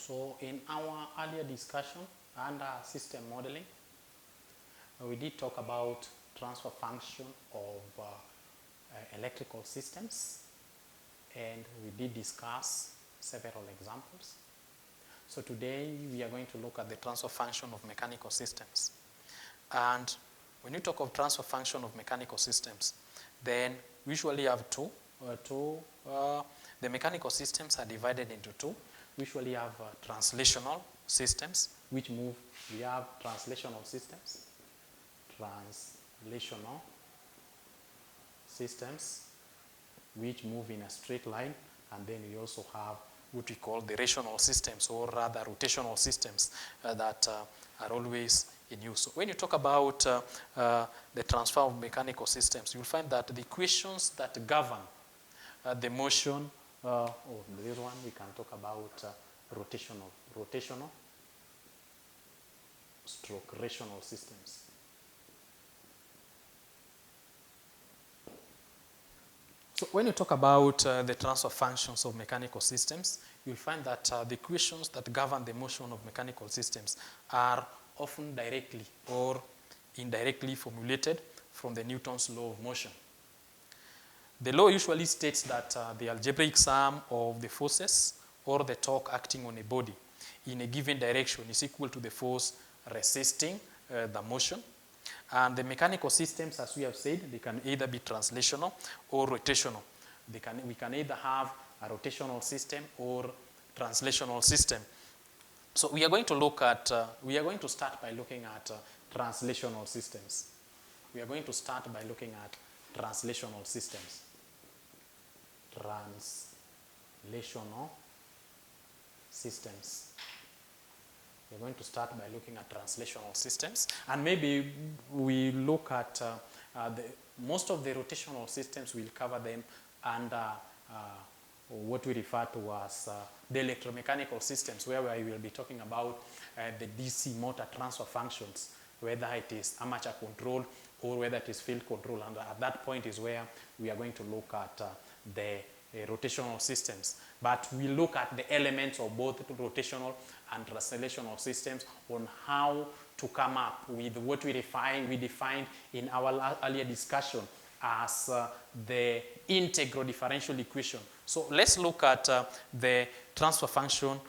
So in our earlier discussion under system modeling, we did talk about transfer function of electrical systems, and we did discuss several examples. So today we are going to look at the transfer function of mechanical systems. And when you talk of transfer function of mechanical systems, then we usually have two. The mechanical systems are divided into two. We usually have translational systems, which move. We have translational systems, which move in a straight line, and then we also have what we call the rational systems, or rather rotational systems that are always in use. So when you talk about the transfer of mechanical systems, you'll find that the equations that govern the motion, this one we can talk about rotational stroke rational systems. So when you talk about the transfer functions of mechanical systems, you'll find that the equations that govern the motion of mechanical systems are often directly or indirectly formulated from the Newton's law of motion. The law usually states that the algebraic sum of the forces or the torque acting on a body in a given direction is equal to the force resisting the motion. And the mechanical systems, as we have said, they can either be translational or rotational. We can either have a rotational system or translational system. So we are going to look at, we are going to start by looking at translational systems. We are going to start by looking at translational systems. Translational systems. We're going to start by looking at translational systems, and maybe we look at most of the rotational systems. We'll cover them under what we refer to as the electromechanical systems, where we will be talking about the DC motor transfer functions, whether it is armature control or whether it is field control. And at that point is where we are going to look at the rotational systems. But we look at the elements of both rotational and translational systems on how to come up with what we defined in our earlier discussion as the integral differential equation. So let's look at the transfer function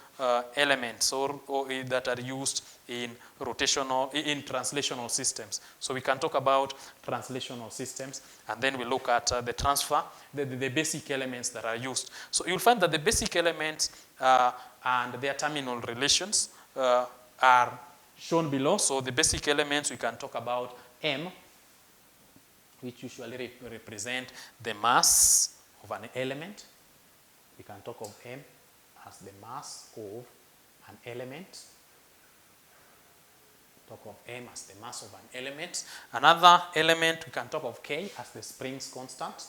elements or that are used in translational systems. So we can talk about translational systems, and then we look at the transfer, the basic elements that are used. So you'll find that the basic elements and their terminal relations are shown below. So the basic elements, we can talk about M, which usually represent the mass of an element. We can talk of M as the mass of an element. Talk of M as the mass of an element. Another element, we can talk of K as the Spring's constant.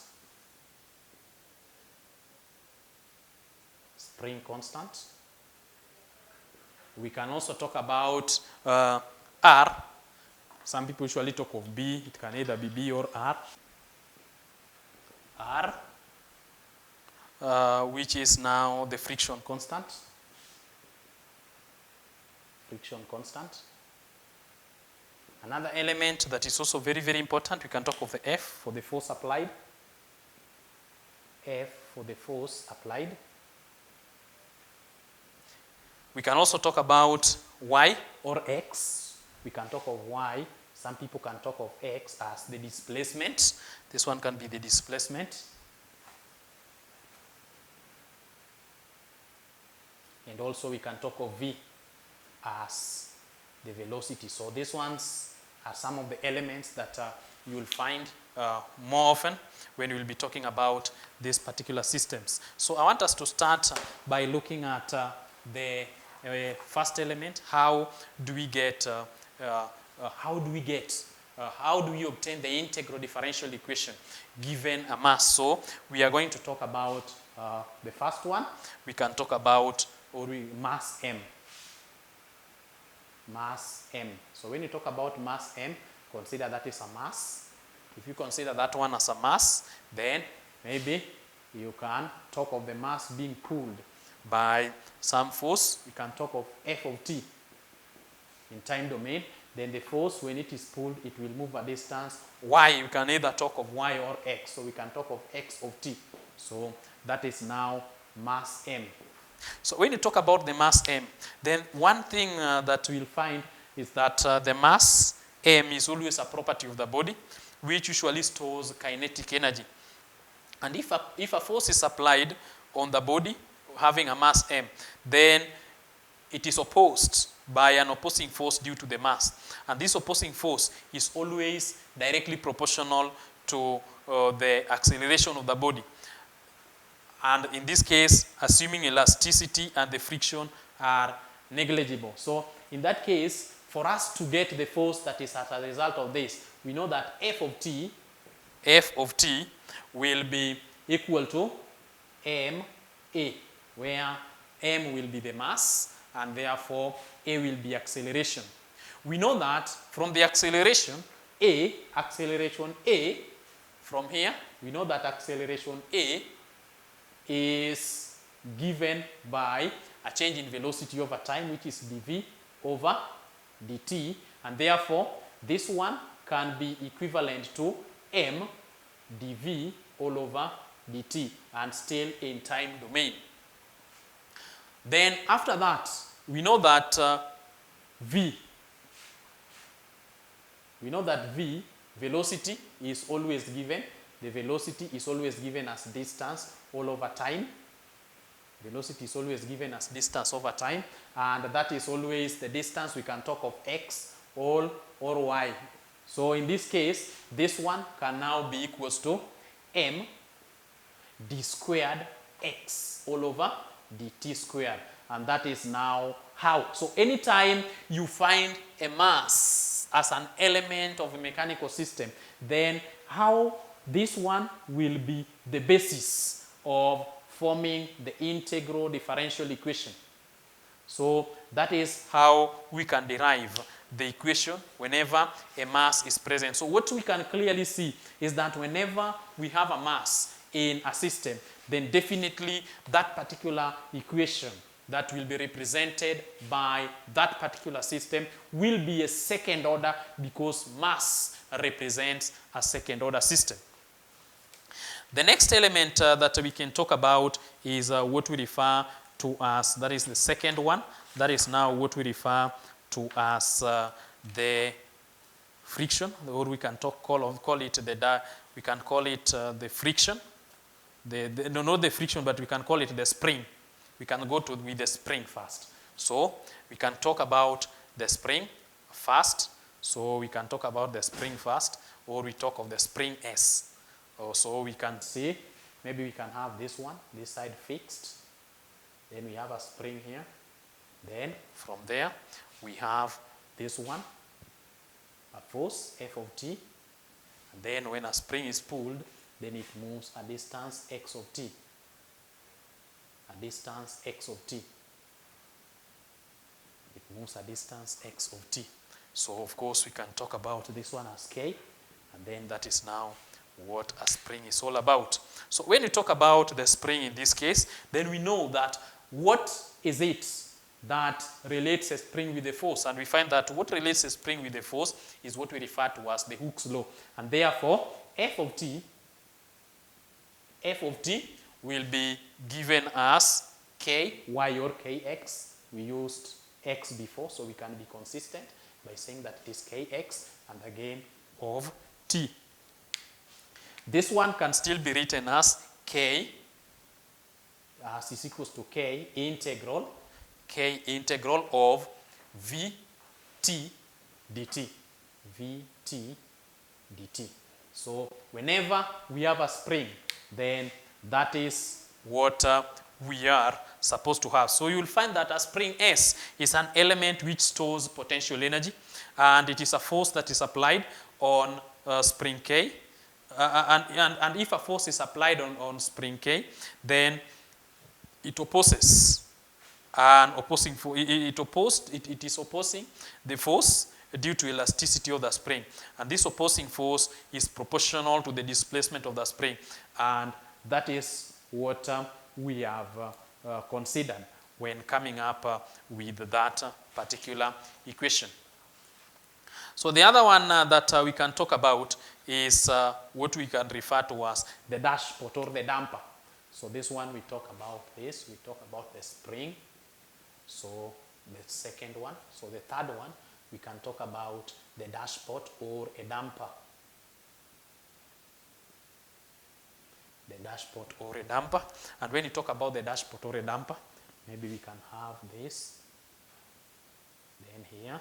Spring constant. We can also talk about R. Some people usually talk of B. It can either be B or R. R, which is now the friction constant. Friction constant. Another element that is also very, very important, we can talk of the F for the force applied. F for the force applied. We can also talk about Y or X. We can talk of Y. Some people can talk of X as the displacement. This one can be the displacement. And also we can talk of V as the velocity. So these ones are some of the elements that you will find more often when we will be talking about these particular systems. So I want us to start by looking at the first element. How do we obtain the integral differential equation given a mass? So we are going to talk about the first one. We can talk about mass M. Mass M. So when you talk about mass M, consider that is a mass. If you consider that one as a mass, then maybe you can talk of the mass being pulled by some force. We can talk of F of t in time domain. Then the force, when it is pulled, it will move a distance y. We can either talk of y or x. So we can talk of x of t. So that is now mass m. So when you talk about the mass m, then one thing that we'll find is that the mass m is always a property of the body, which usually stores kinetic energy. And if a force is applied on the body having a mass m, then it is opposed by an opposing force due to the mass. And this opposing force is always directly proportional to the acceleration of the body. And in this case, assuming elasticity and the friction are negligible. So in that case, for us to get the force that is as a result of this, we know that F of t will be equal to ma, where m will be the mass and therefore a will be acceleration. We know that from the acceleration a, from here, we know that acceleration a is given by a change in velocity over time, which is dv over dt, and therefore this one can be equivalent to m dv all over dt, and still in time domain. Then after that, we know that v, velocity is always given. The velocity is always given as distance all over time. Velocity is always given as distance over time, and that is always the distance. We can talk of x or y. So in this case, this one can now be equals to m d squared x all over dt squared, and that is now how. So anytime you find a mass as an element of a mechanical system, then how this one will be the basis of forming the integral differential equation. So that is how we can derive the equation whenever a mass is present. So what we can clearly see is that whenever we have a mass in a system, then definitely that particular equation that will be represented by that particular system will be a second order, because mass represents a second order system. The next element that we can talk about is what we refer to as, that is the second one, that is now what we refer to as the friction, or we can call it the friction. No, not the friction, but we can call it the spring. We can go with the spring first. So we can talk about the spring first. So we can talk about the spring first, or we talk of the spring S. So we can see, maybe we can have this one, this side fixed. Then we have a spring here. Then from there, we have this one, a force, F of t. And then when a spring is pulled, then it moves a distance x of t. A distance x of t. It moves a distance x of t. So of course we can talk about this one as k, and then that is now what a spring is all about. So when you talk about the spring in this case, then we know that what is it that relates a spring with a force, and we find that what relates a spring with a force is what we refer to as the Hooke's law, and therefore F of t will be given as k, y, or kx. We used x before, so we can be consistent by saying that it is kx, and again of t. This one can still be written as k as is equals to k integral of vt dt. Vt dt. So whenever we have a spring, then that is what we are supposed to have. So you will find that a spring S is an element which stores potential energy, and it is a force that is applied on spring K. And if a force is applied on spring K, then it opposes an opposing force. It is opposing the force due to elasticity of the spring, and this opposing force is proportional to the displacement of the spring, and that is what we have considered when coming up with that particular equation. So the other one that we can talk about is what we can refer to as the dashpot or the damper. So this one we talk about this, we talk about the spring. So the second one, so the third one, we can talk about the dashpot or a damper. The dashpot or a damper. And when you talk about the dashpot or a damper, maybe we can have this, then here,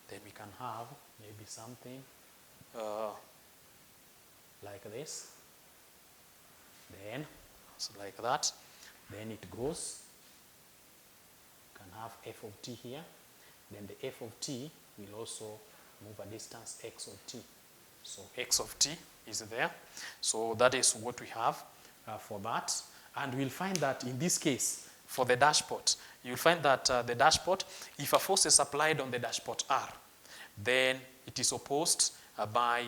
then we can have maybe something like this, then so like that, then it goes, you can have f of t here, then the f of t will also move a distance x of t. So x of t is there. So that is what we have for that. And we'll find that in this case, for the dashpot, you'll find that the dashpot, if a force is applied on the dashpot R, then it is opposed by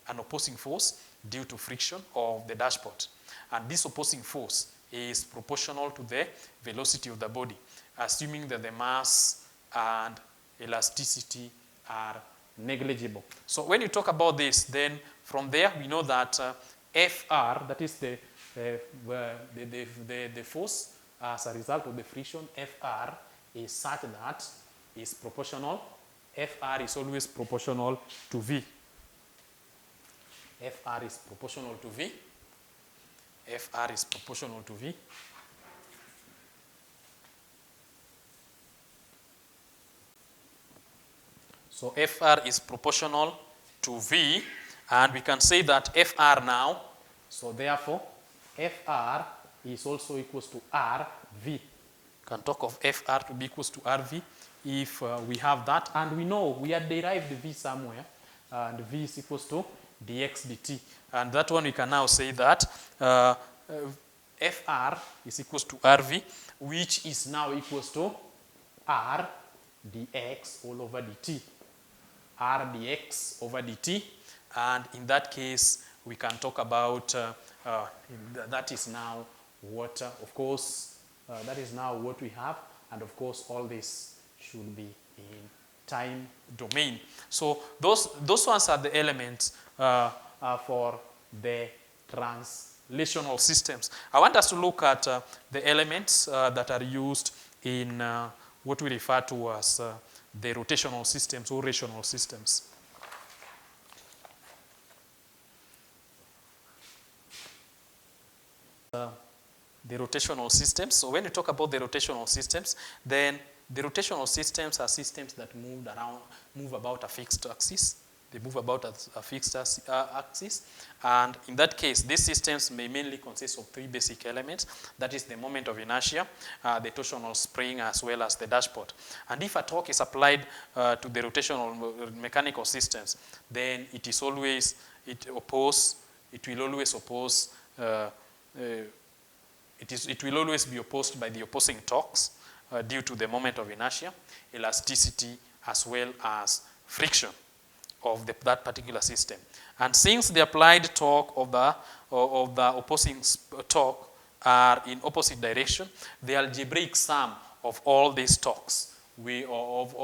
an opposing force due to friction of the dashpot. And this opposing force is proportional to the velocity of the body, assuming that the mass and elasticity are negligible. So when you talk about this, then from there we know that Fr, that is the force as a result of the friction, Fr is such that is proportional. Fr is always proportional to V. Fr is proportional to V. Fr is proportional to V. So Fr is proportional to V, and we can say that Fr now, so therefore Fr is also equals to Rv. We can talk of Fr to be equals to Rv if we have that, and we know we had derived V somewhere, and V is equals to dx dt. And that one we can now say that Fr is equals to Rv, which is now equals to R dx all over dt. R dx over dt, and in that case we can talk about that is now what of course that is now what we have, and of course all this should be in time domain. So those ones are the elements for the translational systems. I want us to look at the elements that are used in what we refer to as the rotational systems or rational systems. The rotational systems. So when you talk about the rotational systems, then the rotational systems are systems that move about a fixed axis. They move about a fixed axis, and in that case, these systems may mainly consist of three basic elements. That is the moment of inertia, the torsional spring, as well as the dashpot. And if a torque is applied to the rotational mechanical systems, then it will always oppose. It will always be opposed by the opposing torques due to the moment of inertia, elasticity, as well as friction of that particular system. And since the applied torque of the opposing torque are in opposite direction, the algebraic sum of all these torques of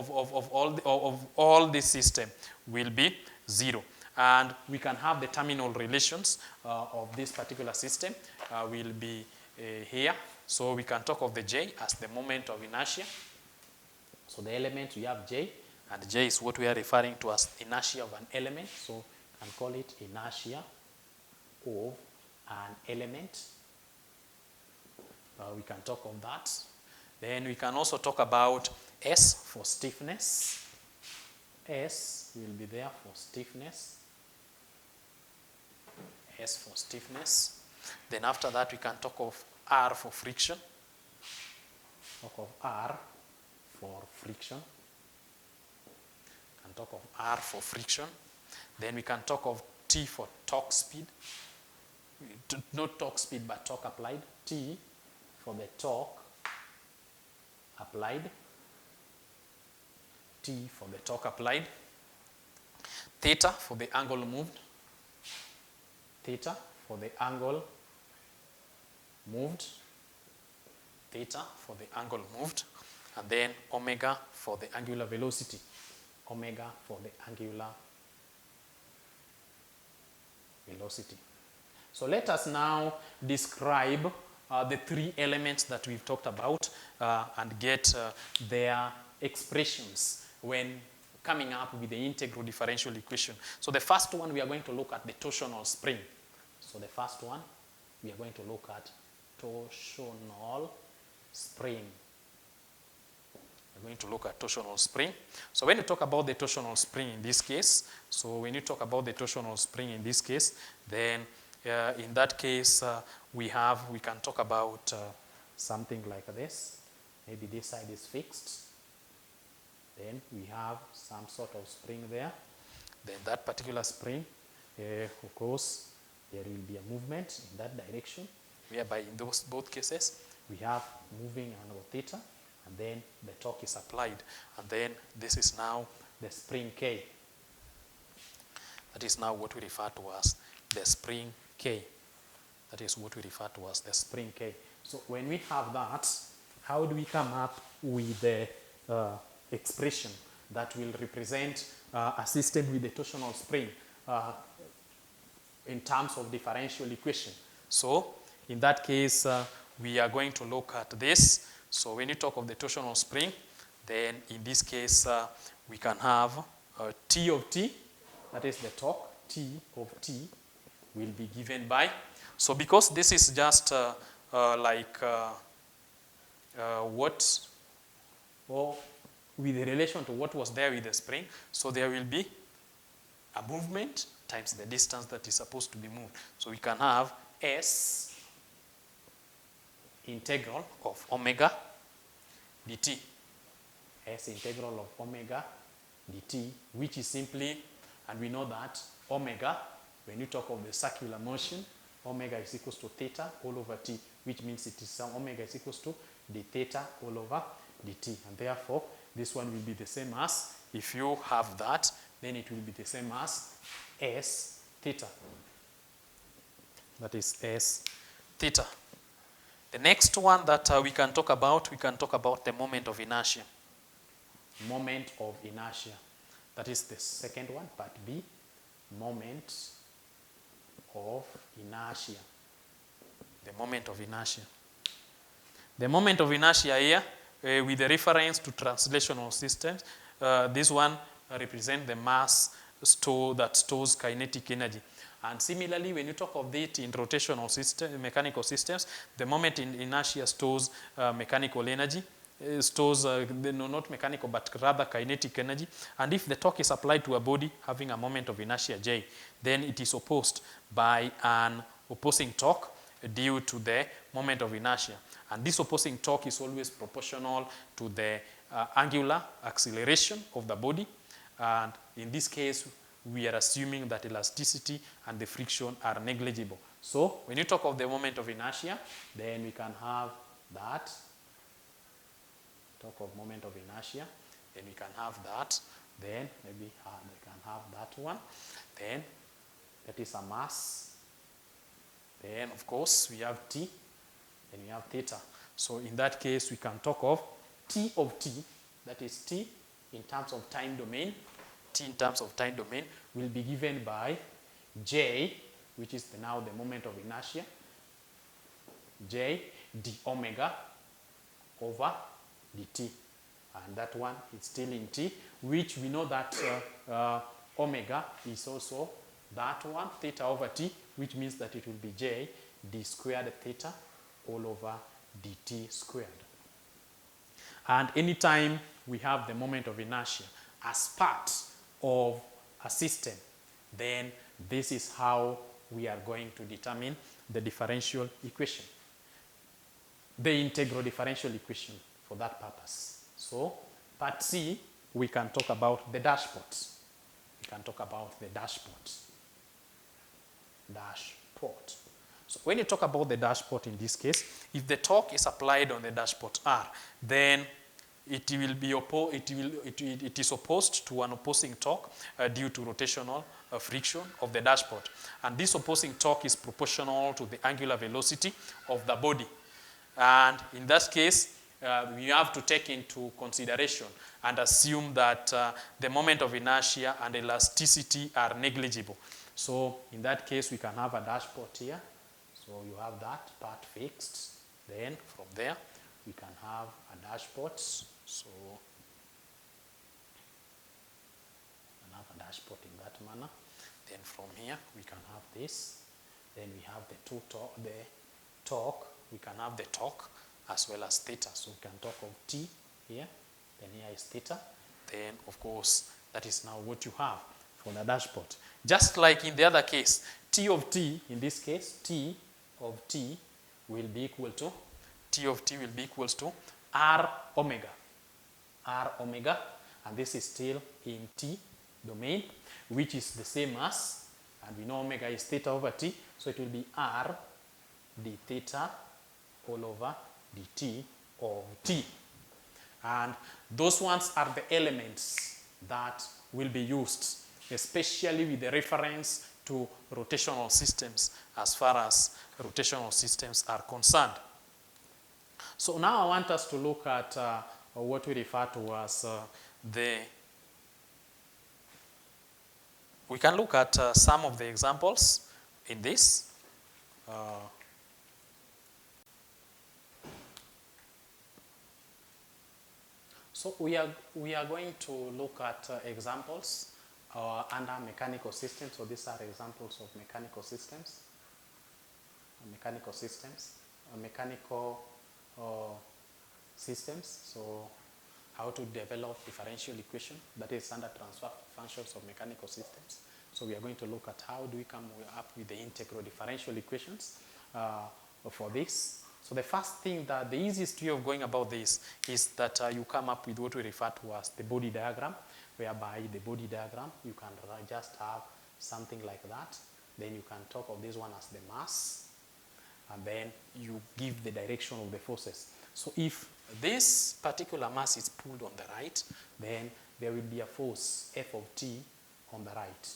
all this system will be 0. And we can have the terminal relations of this particular system will be here. So we can talk of the J as the moment of inertia. So the element we have J, and J is what we are referring to as inertia of an element. So we can call it inertia of an element. We can talk of that. Then we can also talk about S for stiffness. S will be there for stiffness. S for stiffness. Then after that we can talk of R for friction. Talk of R for friction. Can talk of R for friction. Then we can talk of T for torque speed. Not torque speed, but torque applied. T for the torque applied. T for the torque applied. Theta for the angle moved. Theta for the angle moved. theta for the angle moved, and then omega for the angular velocity. Omega for the angular velocity. So let us now describe the three elements that we've talked about and get their expressions when coming up with the integral differential equation. So the first one, we are going to look at the torsional spring. So the first one, we are going to look at torsional spring. We're going to look at torsional spring. So when you talk about the torsional spring in this case, then in that case, we can talk about something like this. Maybe this side is fixed. Then we have some sort of spring there. Then that particular spring, of course, there will be a movement in that direction, whereby in both cases, we have moving angle theta, and then the torque is applied. And then this is now the spring K. That is now what we refer to as the spring K. That is what we refer to as the spring K. So when we have that, how do we come up with the expression that will represent a system with a torsional spring in terms of differential equation? So in that case, we are going to look at this. So when you talk of the torsional spring, then in this case, we can have T of T, that is the torque, T of T will be given by. So because this is just with relation to what was there with the spring, so there will be a movement times the distance that is supposed to be moved. So we can have S integral of omega dt. S integral of omega dt, which is simply, and we know that omega, when you talk of the circular motion, omega is equals to theta all over t, which means it is omega is equals to d theta all over dt. And therefore, this one will be the same as, if you have that, then it will be the same as S theta. That is S theta. The next one that we can talk about the moment of inertia. Moment of inertia. That is the second one, part B, moment of inertia. The moment of inertia. The moment of inertia here, with the reference to translational systems, this one represents the mass that stores kinetic energy. And similarly, when you talk of it in rotational system, mechanical systems, the moment in inertia stores mechanical energy, stores not mechanical but rather kinetic energy. And if the torque is applied to a body having a moment of inertia J, then it is opposed by an opposing torque due to the moment of inertia. And this opposing torque is always proportional to the angular acceleration of the body. And in this case, we are assuming that elasticity and the friction are negligible. So when you talk of the moment of inertia, then we can have that. Talk of moment of inertia, then we can have that. Then maybe we can have that one. Then that is a mass. Then of course we have T, then we have theta. So in that case, we can talk of T of T, that is T in terms of time domain. T in terms of time domain will be given by J, which is now the moment of inertia, J d omega over dt. And that one is still in T, which we know that omega is also that one, theta over T, which means that it will be J d squared theta all over dt squared. And anytime we have the moment of inertia as part of a system, then this is how we are going to determine the differential equation, the integral differential equation for that purpose. So, part C, we can talk about the dashpot. We can talk about the dashpot. Dashpot. So, when you talk about the dashpot in this case, if the torque is applied on the dashpot R, then it will be it is opposed to an opposing torque due to rotational friction of the dashpot. And this opposing torque is proportional to the angular velocity of the body. And in that case, we have to take into consideration and assume that the moment of inertia and elasticity are negligible. So in that case, we can have a dashpot here. So you have that part fixed. Then from there, we can have a dashpot. So we can have a dashpot in that manner. Then from here, we can have this. Then we have the torque. We can have the torque as well as theta. So we can talk of T here. Then here is theta. Then, of course, that is now what you have for the dashpot. Just like in the other case, T of T, in this case, T of T will be equal to, T of T will be equals to R omega. R omega, and this is still in T domain, which is the same as, and we know omega is theta over T, so it will be R d theta all over dt of T. And those ones are the elements that will be used, especially with the reference to rotational systems as far as rotational systems are concerned. So now I want us to look at what we refer to as we can look at some of the examples in this. So we are going to look at examples under mechanical systems. So these are examples of mechanical systems. Mechanical systems. So how to develop differential equation, that is standard transfer functions of mechanical systems. So we are going to look at how do we come up with the integral differential equations for this. So the first thing, that the easiest way of going about this is that you come up with what we refer to as the body diagram, whereby the body diagram, you can just have something like that. Then you can talk of this one as the mass, and then you give the direction of the forces. So if this particular mass is pulled on the right, then there will be a force F of T on the right.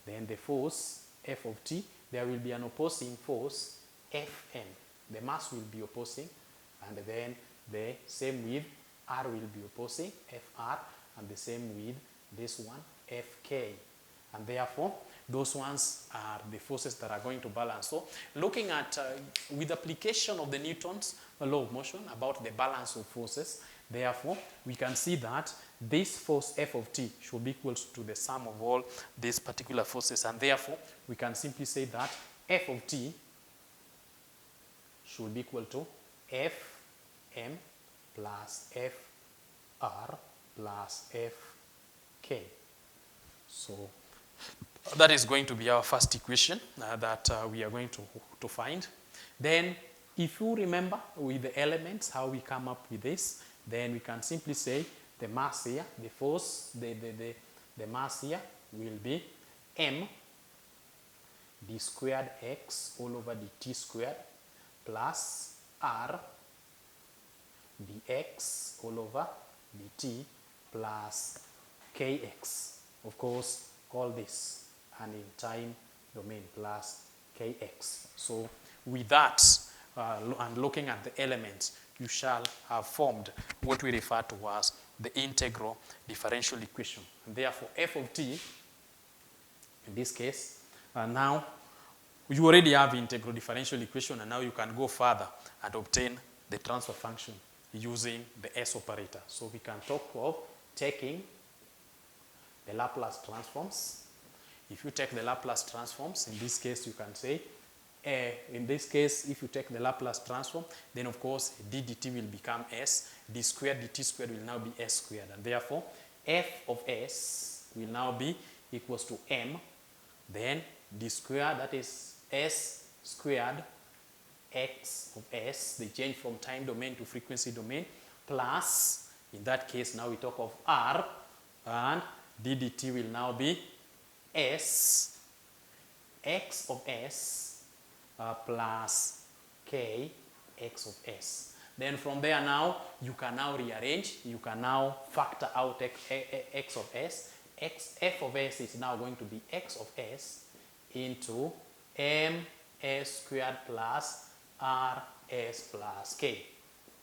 Then the force F of T, there will be an opposing force Fm. The mass will be opposing, and then the same with R will be opposing, Fr, and the same with this one, Fk. And therefore, those ones are the forces that are going to balance. So looking at, with application of the Newton's law of motion about the balance of forces, therefore, we can see that this force F of T should be equal to the sum of all these particular forces. And therefore, we can simply say that F of T should be equal to Fm plus Fr plus Fk. So that is going to be our first equation that we are going to find. Then if you remember with the elements how we come up with this, then we can simply say the mass here, the force, the mass here will be m d squared x all over dt squared plus r dx all over dt plus kx. Of course, all this and in time domain plus kx. So with that, and looking at the elements, you shall have formed what we refer to as the integral differential equation. And therefore, f of t, in this case, now you already have integral differential equation, and now you can go further and obtain the transfer function using the S operator. So we can talk of taking the Laplace transforms. If you take the Laplace transforms, in this case you can say, in this case, if you take the Laplace transform, then of course d dt will become s, d squared dt squared will now be s squared, and therefore f of s will now be equals to m, then d squared, that is s squared x of s, they change from time domain to frequency domain, plus, in that case now we talk of r, and d dt will now be s x of s plus k x of s. Then from there now, you can now rearrange, you can now factor out x of s. F of s is now going to be x of s into m s squared plus r s plus k.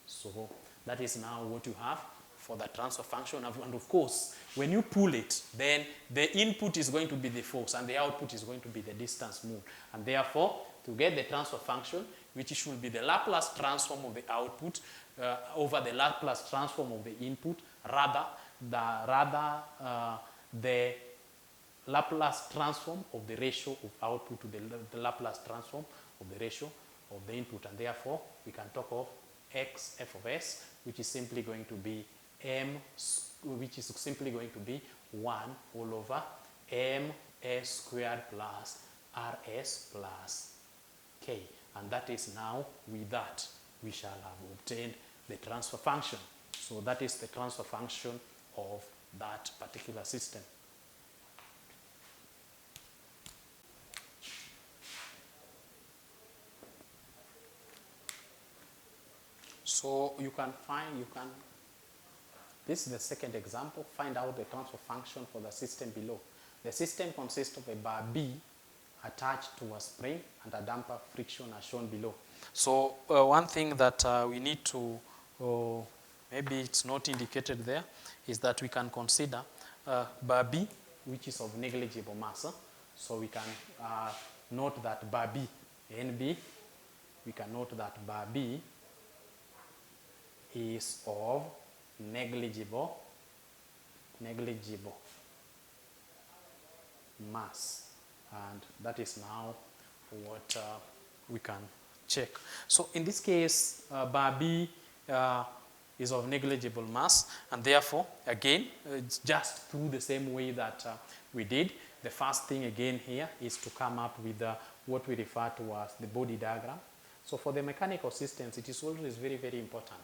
So that is now what you have for the transfer function. And of course, when you pull it, then the input is going to be the force and the output is going to be the distance moved. And therefore, to get the transfer function, which should be the Laplace transform of the output over the Laplace transform of the input, rather the Laplace transform of the ratio of output to the Laplace transform of the ratio of the input. And therefore, we can talk of x f of s, which is simply going to be which is simply going to be 1 all over ms squared plus rs plus k. And that is now, with that, we shall have obtained the transfer function. So that is the transfer function of that particular system. So this is the second example, find out the transfer function for the system below. The system consists of a bar B attached to a spring and a damper friction as shown below. So one thing that we need to, maybe it's not indicated there, is that we can consider bar B, which is of negligible mass. So we can note that bar B, NB, we can note that bar B is of negligible mass, and that is now what we can check. So in this case, bar B is of negligible mass, and therefore again it's just through the same way that we did. The first thing again here is to come up with what we refer to as the body diagram. So for the mechanical systems, it is always very, very important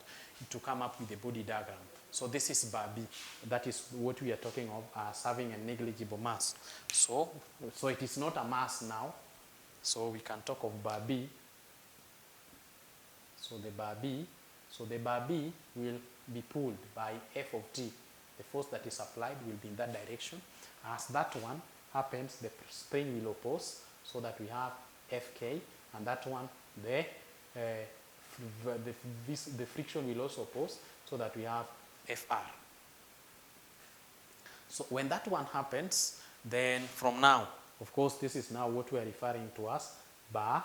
to come up with a body diagram. So this is bar B. That is what we are talking of as having a negligible mass. So it is not a mass now. So we can talk of bar B. So the bar B will be pulled by F of t. The force that is applied will be in that direction. As that one happens, the spring will oppose, so that we have Fk, and that one, the friction will also oppose, so that we have Fr. So when that one happens, then from now, of course, this is now what we are referring to as bar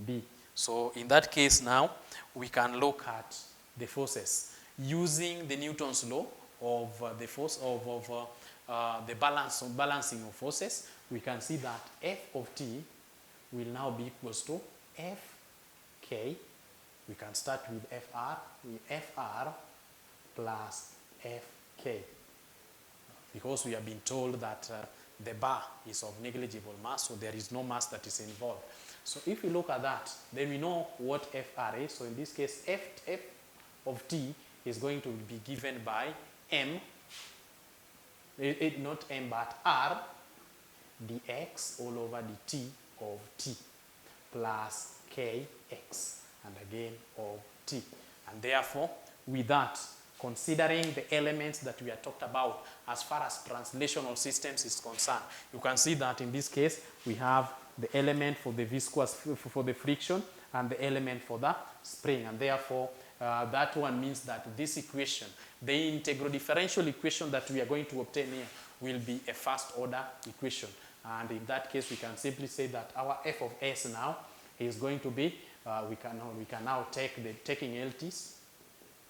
B. So in that case now, we can look at the forces using the Newton's law of the force of the balancing of forces. We can see that F of t will now be equals to Fk. We can start with Fr plus Fk, because we have been told that the bar is of negligible mass, so there is no mass that is involved. So if we look at that, then we know what Fr is. So in this case, F of t is going to be given by m, not m but r, dx all over dt of t plus kx, and again of t. And therefore, with that, considering the elements that we have talked about as far as translational systems is concerned, you can see that in this case, we have the element for the viscous, for the friction, and the element for the spring. And therefore, that one means that this equation, the integral differential equation that we are going to obtain here, will be a first order equation. And in that case, we can simply say that our f of s now is going to be, we can now take taking LTs,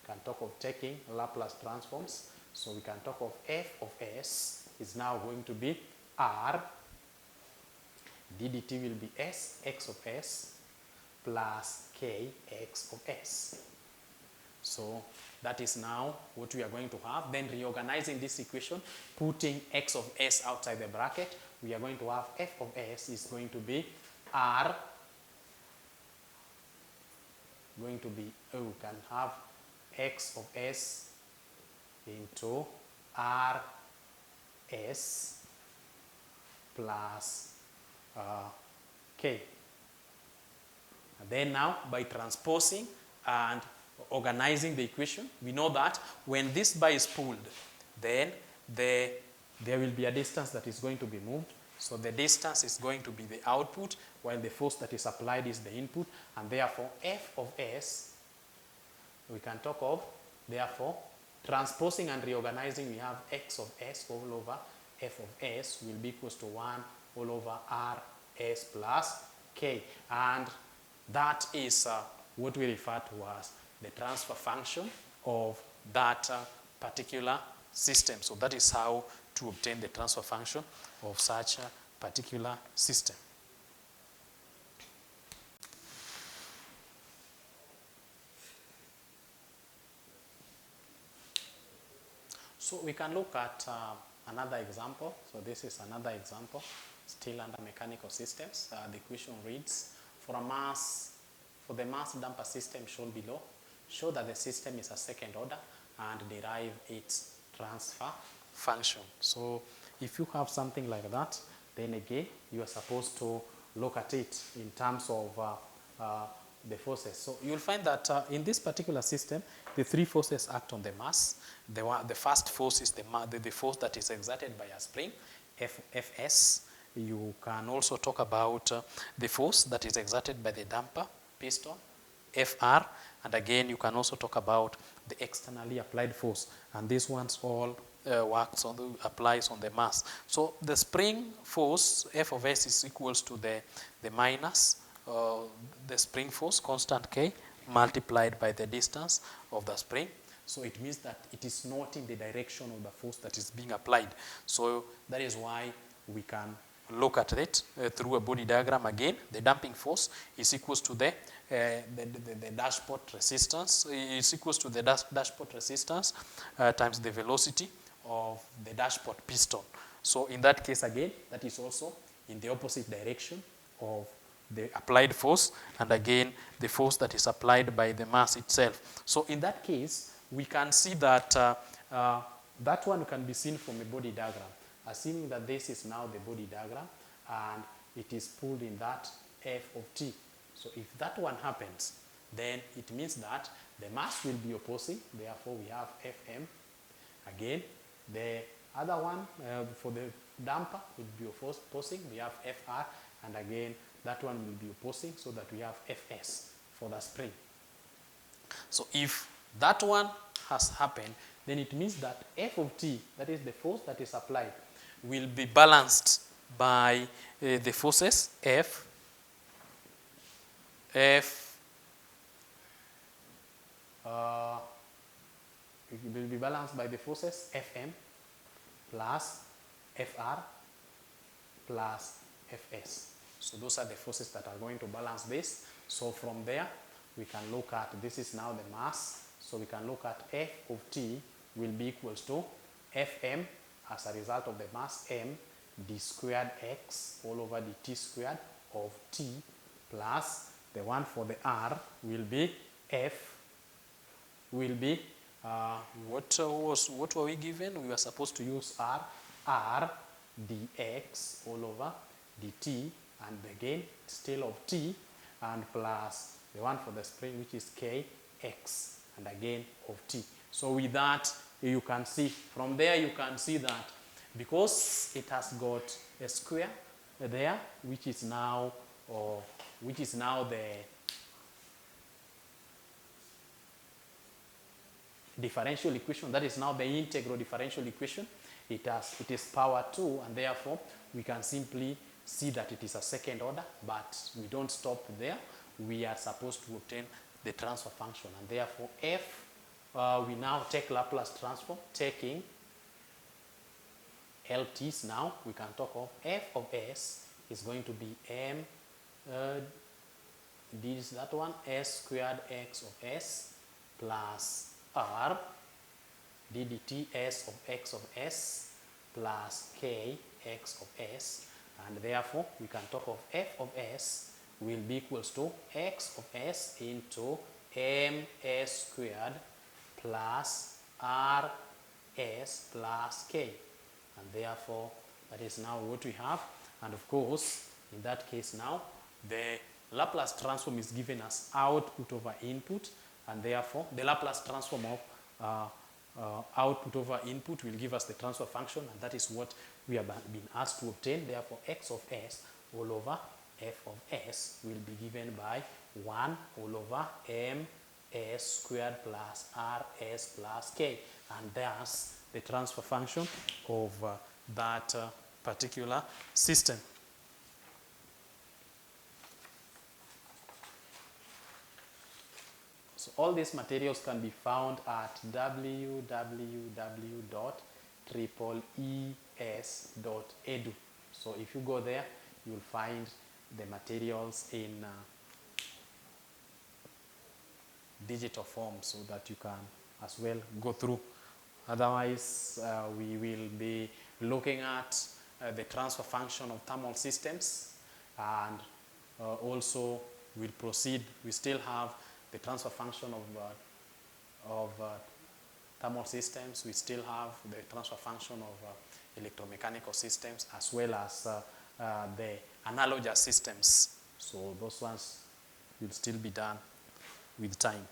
we can talk of taking Laplace transforms. So we can talk of f of s is now going to be r, ddt will be s, x of s, plus k, x of s. So that is now what we are going to have. Then reorganizing this equation, putting x of s outside the bracket, we are going to have f of s is going to be r, we can have x of s into r s plus k. And then now, by transposing and organizing the equation, we know that when this bar is pulled, then there will be a distance that is going to be moved. So the distance is going to be the output, while the force that is applied is the input, and therefore F of S, we can talk of, therefore, transposing and reorganizing, we have X of S all over F of S will be equals to 1 all over R S plus K. And that is what we refer to as the transfer function of that particular system. So that is how to obtain the transfer function of such a particular system. So we can look at another example. So this is another example, still under mechanical systems. The equation reads, for the mass damper system shown below, show that the system is a second order and derive its transfer function. So if you have something like that, then again, you are supposed to look at it in terms of the forces. So you'll find that in this particular system, the three forces act on the mass. The first force is the force that is exerted by a spring, Fs. You can also talk about the force that is exerted by the damper piston, Fr. And again, you can also talk about the externally applied force. And these ones all applies on the mass. So the spring force, F of S, is equals to the minus the spring force, constant K, multiplied by the distance of the spring. So it means that it is not in the direction of the force that is being applied. So that is why we can look at it through a body diagram again. The damping force is equals to the dashpot resistance. Is equals to the dashpot resistance times the velocity of the dashpot piston. So in that case again, that is also in the opposite direction of the applied force, and again the force that is applied by the mass itself. So in that case, we can see that that one can be seen from a body diagram, assuming that this is now the body diagram and it is pulled in that F of t. So if that one happens, then it means that the mass will be opposing, therefore we have Fm. Again, the other one for the damper will be opposing, we have Fr, and again that one will be opposing, so that we have Fs for the spring. So if that one has happened, then it means that F of t, that is the force that is applied, will be balanced by the forces it will be balanced by the forces Fm plus Fr plus Fs. So those are the forces that are going to balance this. So from there, we can look at, this is now the mass. So we can look at F of t will be equals to Fm as a result of the mass m d squared x all over dt squared of t plus the one for the r will be F will be what were we given? We were supposed to use r dx all over dt, and again still of t, and plus the one for the spring, which is kx, and again of t. So with that, you can see, from there you can see that because it has got a square there, which is now the differential equation, that is now the integral differential equation. It is power 2, and therefore we can simply see that it is a second order, but we don't stop there. We are supposed to obtain the transfer function, and therefore F, we now take Laplace transform, taking LTs. Now we can talk of F of S is going to be m this that one s squared x of s plus r d dt s of x of s plus k x of s, and therefore we can talk of F of s will be equals to x of s into ms squared plus r s plus k, and therefore that is now what we have. And of course, in that case now, the Laplace transform is given as output over input, and therefore the Laplace transform of output over input will give us the transfer function, and that is what we have been asked to obtain. Therefore, x of s all over f of s will be given by 1 all over m s squared plus r s plus k, and thus the transfer function of that particular system. So all these materials can be found at www.ees.edu. So if you go there, you will find the materials in digital form so that you can as well go through. Otherwise, we will be looking at the transfer function of thermal systems, and also we'll proceed. We still have the transfer function of thermal systems. We still have the transfer function of electromechanical systems, as well as the analogous systems. So those ones will still be done with time.